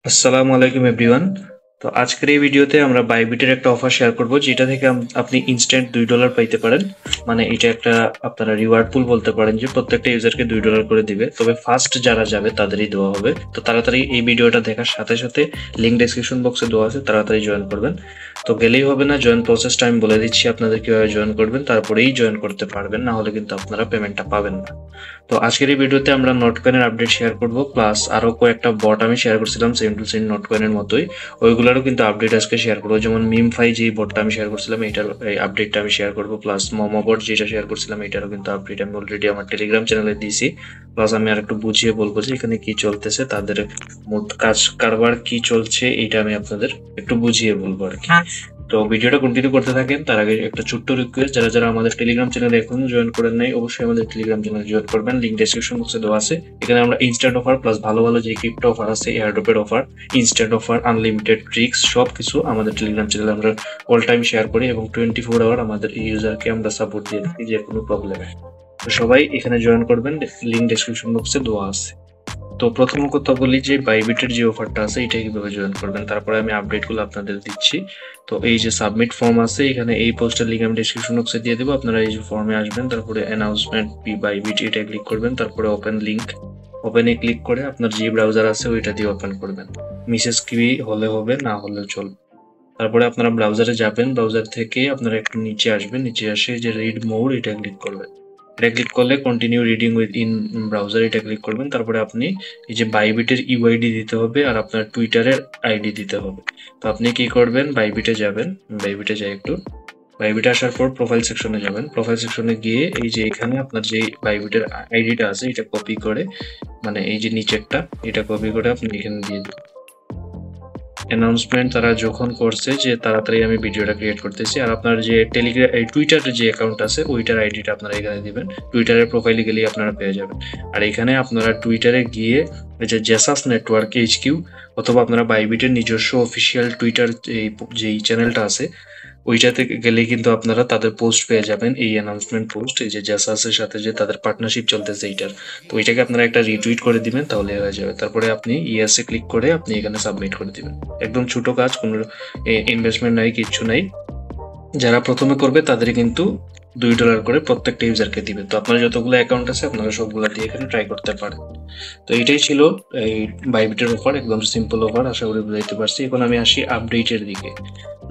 আসসালামু আলাইকুম এভরিওয়ান। তো আজকের এই ভিডিওতে আমরা বাইবিটের একটা অফার শেয়ার করব, যেটা থেকে আপনি ইনস্ট্যান্ট $2 পাইতে পারেন। মানে এটা একটা আপনারা রিওয়ার্ড পুল বলতে পারেন, যে প্রত্যেকটা ইউজারকে $2 করে দিবে, তবে ফার্স্ট যারা যাবে তাদেরই দেওয়া হবে। তো তাড়াতাড়ি এই ভিডিওটা দেখার সাথে সাথে লিঙ্ক ডেসক্রিপশন বক্সে দেওয়া আছে, তাড়াতাড়ি জয়েন করবেন। তো গেলেই হবে না, জয়েন প্রসেসটা আমি বলে দিচ্ছি আপনাদের কিভাবে জয়েন করবেন, তারপরেই জয়েন করতে পারবেন, না হলে কিন্তু আপনারা পেমেন্টটা পাবেন না। তো আজকের এই ভিডিওতে আমরা নটকয়েনের আপডেট শেয়ার করব, প্লাস আরো কয়েকটা বট আমি শেয়ার করছিলাম সেম টু সেম নটকয়েনের মতোই, ওইগুলোরও কিন্তু আপডেট আজকে শেয়ার করবো। যেমন মিমফাই যে বটটা আমি শেয়ার করছিলাম, এটার এই আপডেটটা আমি শেয়ার করবো, প্লাস মোমো বট যেটা শেয়ার করছিলাম এটারও কিন্তু আপডেট আমি অলরেডি আমার টেলিগ্রাম চ্যানেলে দিয়েছি। প্লাস আমি আর একটু বুঝিয়ে বলবো যে এখানে কি চলতেছে, তাদের মোট কাজ কারবার কি চলছে, এটা আমি আপনাদের একটু বুঝিয়ে বলবো আর কি। তো ভিডিওটা কন্টিনিউ করতে থাকেন, তার আগে একটা ছোট্ট রিকোয়েস্ট, যারা যারা আমাদের টেলিগ্রাম চ্যানেলে এখনো জয়েন করেন নাই, অবশ্যই আমাদের টেলিগ্রাম চ্যানেলে জয়েন করবেন, লিংক ডেসক্রিপশন বক্সে দেওয়া আছে। এখানে আমরা ইনস্ট্যান্ট অফার প্লাস ভালো ভালো যে ক্রিপ্টো অফার আছে, এয়ারড্রপের offer, instant offer, unlimited tricks সবকিছু আমাদের টেলিগ্রাম চ্যানেলে আমরা অল টাইম শেয়ার করি, এবং 24 আওয়ার আমাদের ইউজারকে আমরা সাপোর্ট দিয়ে থাকি যে কোনো প্রবলেমে। তো সবাই এখানে জয়েন করবেন, লিংক ডেসক্রিপশন বক্সে দেওয়া আছে। তো প্রথম কথা বলি যে বাইবিটের যে অফারটা আছে এটা কিভাবে জয়েন করবেন, তারপরে আমি আপডেটগুলো আপনাদের দিচ্ছি। তো এই যে সাবমিট ফর্ম আছে, এখানে এই পোস্টের লিংক আমি ডেসক্রিপশন বক্সে দিয়ে দেবো, আপনারা এই যে ফর্মে আসবেন, তারপরে অ্যানাউন্সমেন্ট বি বাইবিট এটা ক্লিক করবেন, তারপরে ওপেন লিংক, ওপেনে ক্লিক করে আপনার যে ব্রাউজার আছে ওইটা দিয়ে ওপেন করবেন। মিসেস কি হলে হবে, না হলেও চলবে। তারপরে আপনারা ব্রাউজারে যাবেন, ব্রাউজার থেকে আপনারা একটু নিচে আসবেন, নিচে আসে যে রিড মোর এটা ক্লিক করবেন। এটা ক্লিক করলে continue reading with in browser এটা ক্লিক করবেন। তারপরে আপনি এই যে বাইবিটের ইউআইডি দিতে হবে আর আপনার টুইটারের আইডি দিতে হবে। তো আপনি কি করবেন, বাইবিটে যাবেন, বাইবিটে যাই একটু, বাইবিটে আসার পর প্রোফাইল সেকশনে যাবেন, প্রোফাইল সেকশনে গিয়ে এই যে এখানে আপনার যে বাইবিটের আইডিটা আছে এটা কপি করে, মানে এই যে নিচেরটা এটা কপি করে আপনি এখানে দিয়ে দেবেন। অ্যানাউন্সমেন্ট তারা যখন করছে যে তাড়াতাড়ি আমি ভিডিওটা ক্রিয়েট করতেছি, আর আপনার যে টেলিগ্রাম এই টুইটারের যে অ্যাকাউন্ট আছে ওইটার আইডিটা আপনারা এখানে দিবেন, টুইটারের প্রোফাইলে গেলেই আপনারা পেয়ে যাবেন। আর এখানে আপনারা টুইটারে গিয়ে এই যে জেসাস নেটওয়ার্ক এইচকিউ, অথবা আপনারা বাইবিটের নিজস্ব অফিসিয়াল টুইটার যেই চ্যানেলটা আছে ওইটাতে গেলেই কিন্তু আপনারা তাদের পোস্ট পেয়ে যাবেন, এই অ্যানাউন্সমেন্ট পোস্ট, এই যে জ্যাসাসের সাথে যে তাদের পার্টনারশিপ চলতেছে এইটার। তো ওইটাকে আপনারা একটা রিটুইট করে দিবেন, তাহলে হয়ে যাবে। তারপরে আপনি ইয়েসে ক্লিক করে আপনি এখানে সাবমিট করে দিবেন। একদম ছোট কাজ, কোনো ইনভেস্টমেন্ট নাই, কিচ্ছু নাই। যারা প্রথমে করবে তাদের কিন্তু $2 করে প্রত্যেকটা ইউজারকে দিবে। তো আপনার যতগুলো অ্যাকাউন্ট আছে আপনারা সবগুলো দিয়ে এখানে ট্রাই করতে পারেন। তো এইটাই ছিল এই বাইবিটের অফার, একদম সিম্পল অফার, আশা করি বুঝাইতে পারছি। এখন আমি আসি আপডেটের দিকে,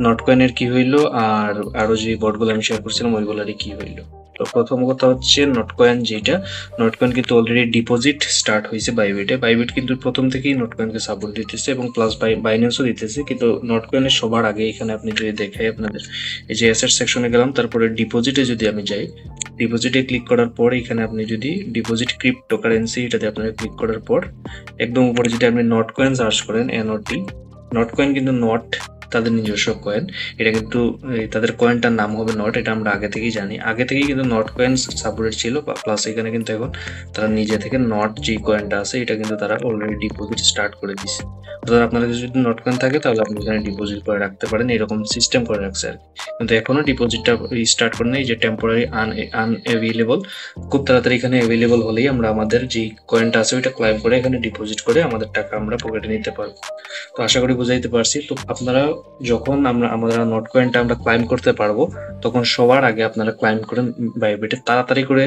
নটকয়েনের কি হইলো আর আরো যে বটগুলো আমি শেয়ার করছিলাম ওইগুলারই কি হইলো। তো প্রথম কথা হচ্ছে নটকয়েন, যেটা নটকয়েন কিন্তু অলরেডি ডিপোজিট স্টার্ট হয়েছে বাইবিটে। বাইবিট কিন্তু প্রথম থেকেই নটকয়েনকে সাপোর্ট দিতেছে এবং প্লাস বাইন্যান্সও দিতেছে, কিন্তু নটকয়েনের সবার আগে এখানে আপনি যদি দেখাই আপনাদের এই যে অ্যাসেট সেকশনে গেলাম, তারপরে ডিপোজিটে যদি আমি যাই, ডিপোজিটে ক্লিক করার পর এখানে আপনি যদি ডিপোজিট ক্রিপ্টোকারেন্সি এটাতে আপনারা ক্লিক করার পর একদম উপরে যদি আপনি নটকয়েন সার্চ করেন, এনওটি, নটকয়েন কিন্তু নট তাদের নিজস্ব কয়েন, এটা কিন্তু তাদের কয়েনটার নাম হবে নট, এটা আমরা আগে থেকেই জানি, আগে থেকেই কিন্তু নট কয়েন সাপোর্টেড ছিল। প্লাস এখানে কিন্তু এখন তারা নিজে থেকে নট যে কয়েনটা আছে এটা কিন্তু তারা অলরেডি ডিপোজিট স্টার্ট করে দিচ্ছে। অর্থাৎ আপনার কাছে যদি নট কয়েন থাকে তাহলে আপনি এখানে ডিপোজিট করে রাখতে পারেন, এরকম সিস্টেম করে রাখছে আর কি। কিন্তু এখনো ডিপোজিটটা স্টার্ট করে নেই, যে টেম্পোরারি আনএভেলেবল, খুব তাড়াতাড়ি এখানে অ্যাভেলেবল হলেই আমরা আমাদের যে কয়েনটা আছে ওইটা ক্লাইম করে এখানে ডিপোজিট করে আমাদের টাকা আমরা পকেটে নিতে পারবো। তো আশা করি বুঝাইতে পারছি। তো আপনারা যখন আমরা নট কয়েনটা আমরা ক্লাইম করতে পারবো, তখন সবার আগে আপনারা ক্লাইম করেন বাইবিটে, তাড়াতাড়ি করে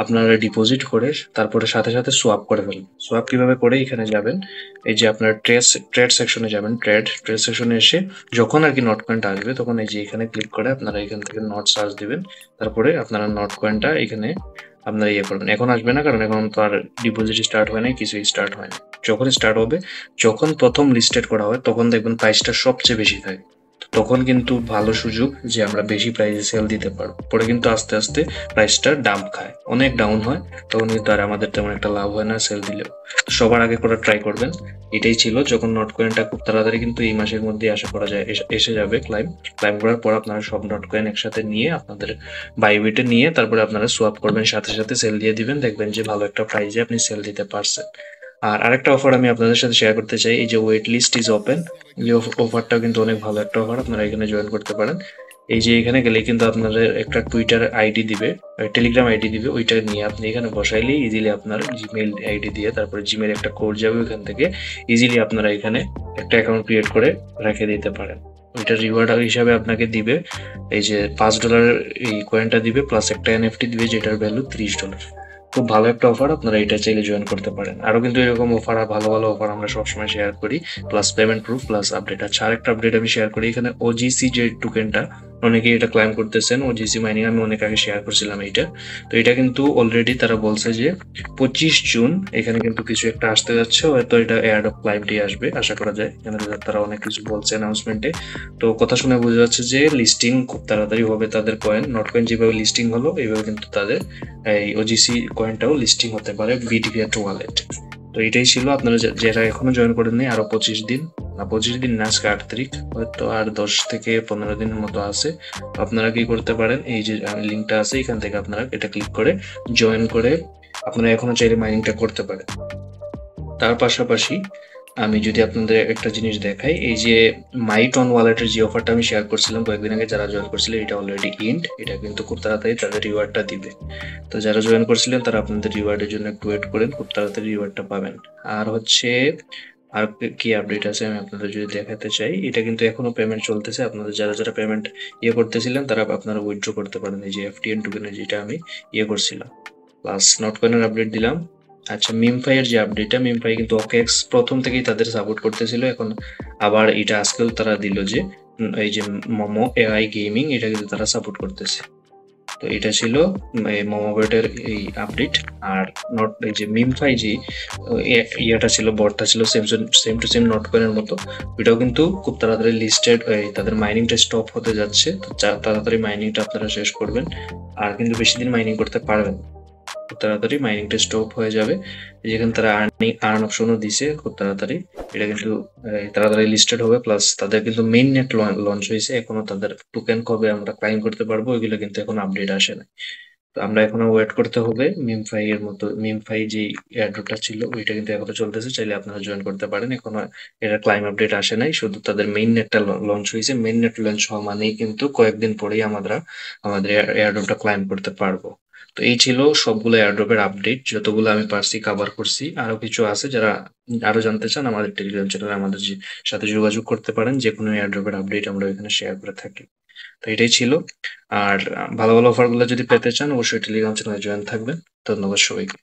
আপনারা ডিপোজিট করে তারপরে সাথে সাথে সোয়াপ করে ফেলবেন। সোয়াপ কিভাবে করে, এখানে যাবেন, এই যে আপনার ট্রেড সেকশনে যাবেন, ট্রেড সেকশনে এসে যখন আর কি নট কয়েনটা আসবে তখন এই যে এখানে ক্লিক করে আপনারা এখান থেকে নট সার্চ দিবেন, তারপরে আপনারা নট কয়েনটা এখানে আপনারা ইয়ে করবেন। এখন আসবে না, কারণ এখন তো আর ডিপোজিট স্টার্ট হয় না, কিছুই স্টার্ট হয় না। যখন স্টার্ট হবে, যখন প্রথম লিস্টেড করা হয় তখন দেখবেন প্রাইসটা সবচেয়ে বেশি থাকে, তখন কিন্তু ভালো সুযোগ যে আমরা বেশি প্রাইসে সেল দিতে পারবো। পরে কিন্তু আস্তে আস্তে প্রাইসটা ডাম্প খায়, অনেক ডাউন হয়, তখন কিন্তু আর আমাদের তেমন একটা লাভ হয় না সেল দিলেও। সবার আগে করে ট্রাই করবেন। এটাই ছিল, যখন নট কয়েনটা খুব তাড়াতাড়ি কিন্তু এই মাসের মধ্যে আশা করা যায় এসে যাবে, ক্লাইম করার পর আপনারা সব নট কয়েন একসাথে নিয়ে আপনাদের বাইবিটে নিয়ে তারপরে আপনারা সোয়াপ করবেন, সাথে সাথে সেল দিয়ে দিবেন, দেখবেন যে ভালো একটা প্রাইসে আপনি সেল দিতে পারছেন। আর আরেকটা অফার আমি আপনাদের সাথে শেয়ার করতে চাই, এই যে ওয়েট লিস্ট ইজ ওপেন, এই অফারটা কিন্তু অনেক ভালো একটা অফার, আপনারা এখানে জয়েন করতে পারেন। এই যে এখানে গেলে কিন্তু আপনাদের একটা টুইটার আইডি দিবে, টেলিগ্রাম আইডি দিবে, ওইটা নিয়ে আপনি এখানে বসাইলেই ইজিলি আপনার জিমেইল আইডি দিয়ে তারপরে জিমেইল একটা কোড যাবে, ওইখান থেকে ইজিলি আপনারা এখানে একটা অ্যাকাউন্ট ক্রিয়েট করে রেখে দিতে পারেন। ওইটা রিওয়ার্ড হিসাবে আপনাকে দিবে এই যে $5 এই কয়েনটা দিবে, প্লাস একটা এনএফটি দিবে যেটার ভ্যালু $30। খুব ভালো একটা অফার, আপনারা এটা চাইলে জয়েন করতে পারেন। আরো কিন্তু এরকম অফার, ভালো ভালো অফার আমরা সবসময় শেয়ার করি, plus payment proof plus update. আচ্ছা, আরেকটা আপডেট আমি শেয়ার করি, এখানে ওজিসি যে টোকেনটা অনেকে এটা ক্লাইম করতেছেন, ওজিসি মাইনিং আমি অনেক আগে শেয়ার করছিলাম এইটা। তো এটা কিন্তু অলরেডি তারা বলছে যে 25 জুন এখানে কিন্তু কিছু একটা আসতে যাচ্ছে, হয়তো এটা এয়ারড্রপ ক্লাইমটি আসবে আশা করা যায়, এখানে তারা অনেক কিছু বলছে অ্যানাউন্সমেন্টে। তো কথা শুনে বোঝা যাচ্ছে যে লিস্টিং খুব তাড়াতাড়ি হবে তাদের কয়েন। নট কয়েন যেভাবে লিস্টিং হলো এইভাবে কিন্তু তাদের এই ওজিসি কয়েনটাও লিস্টিং হতে পারে বিটিভিএট ওয়ালেট। তো এটাই ছিল, আপনারা যারা এখনো জয়েন করেননি, আরো 25 দিন না, 25 দিন না, আজকে 8 তারিখ, হয়তো আর 10 থেকে 15 দিনের মতো আছে। আপনারা কি করতে পারেন, এই যে লিঙ্কটা আছে এখান থেকে আপনারা এটা ক্লিক করে জয়েন করে আপনারা এখনো চাইলে মাইনিংটা করতে পারেন। তার পাশাপাশি আমি যদি আপনাদের একটা জিনিস দেখাই, এই যে মাইটন ওয়ালেটের যে অফারটা আমি শেয়ার করছিলাম কয়েকদিন আগে, যারা জয়েন করছিলেন এটা অলরেডি ইন্ড, এটা কিন্তু খুব তাড়াতাড়ি তাদের রিওয়ার্ডটা দিবে। তো যারা জয়েন করছিলেন তারা আপনাদের রিওয়ার্ডের জন্য একটু ওয়েট করেন, খুব তাড়াতাড়ি রিওয়ার্ডটা পাবেন। আর হচ্ছে আর কি আপডেট আছে আমি আপনাদের যদি দেখাতে চাই, এটা কিন্তু এখনো পেমেন্ট চলতেছে। আপনাদের যারা যারা পেমেন্ট করতেছিলেন তারা আপনারা উইথড্র করতে পারেন, এই যে এফটিএন টোকেনের যেটা আমি করছিলাম। প্লাস নট কয়েনের আপডেট দিলাম। আচ্ছা, মিমফাই এর যে আপডেটটা, মিমফাই কিন্তু ওকেএক্স প্রথম থেকেই তাদের সাপোর্ট করতেছিল, এখন আবার এটা আজকেও তারা দিল যে এই যে মোমো এআই গেমিং, এটা কিন্তু তারা সাপোর্ট করতেছে। তো এটা ছিল মোমোবেটের এই আপডেট। আর নট এই যে মিমফাই যে ইয়েটা ছিল, বটটা ছিল সেম টু সেম নট কয়েনের মতো, ওইটাও কিন্তু খুব তাড়াতাড়ি লিস্টেড, তাদের মাইনিংটা স্টপ হতে যাচ্ছে। তো তাড়াতাড়ি মাইনিংটা আপনারা শেষ করবেন, আর কিন্তু বেশি দিন মাইনিং করতে পারবেন, খুব তাড়াতাড়ি মাইনিংটা স্টপ হয়ে যাবে। যেখানে তারা আর্ন অপশনও দিছে খুব তাড়াতাড়ি, এটা কিন্তু তাড়াতাড়ি লিস্টেড হবে। প্লাস তাদের কিন্তু মেইন নেট লঞ্চ হয়েছে, এখনো তাদের টোকেন কবে আমরা ক্লাইম করতে পারবো ওইগুলো কিন্তু এখন আপডেট আসে না। তো আমরা এখনো ওয়েট করতে হবে। মিমফাই এর মতো, মিমফাই যে এয়ারড্রপটা ছিল ওইটা কিন্তু এখনো চলতেছে, চাইলে আপনারা জয়েন করতে পারেন। এখনো এটা ক্লাইম আপডেট আসে নাই, শুধু তাদের মেইন নেটটা লঞ্চ হয়েছে। মেইন নেট লঞ্চ হওয়া মানেই কিন্তু কয়েকদিন পরেই আমরা আমাদের এয়ারড্রপটা ক্লাইম করতে পারবো। তো এই ছিল সবগুলো এয়ারড্রপের আপডেট, যতগুলো আমি পারছি কভার করছি। আরো কিছু আছে, যারা আরো জানতে চান আমাদের টেলিগ্রাম চ্যানেলে আমাদের সাথে যোগাযোগ করতে পারেন, যে কোনো এয়ারড্রপের আপডেট আমরা এখানে শেয়ার করে থাকি। তো এটাই ছিল। আর ভালো ভালো অফার গুলো যদি পেতে চান অবশ্যই টেলিগ্রাম চ্যানেলে জয়েন থাকবেন। ধন্যবাদ সবাইকে।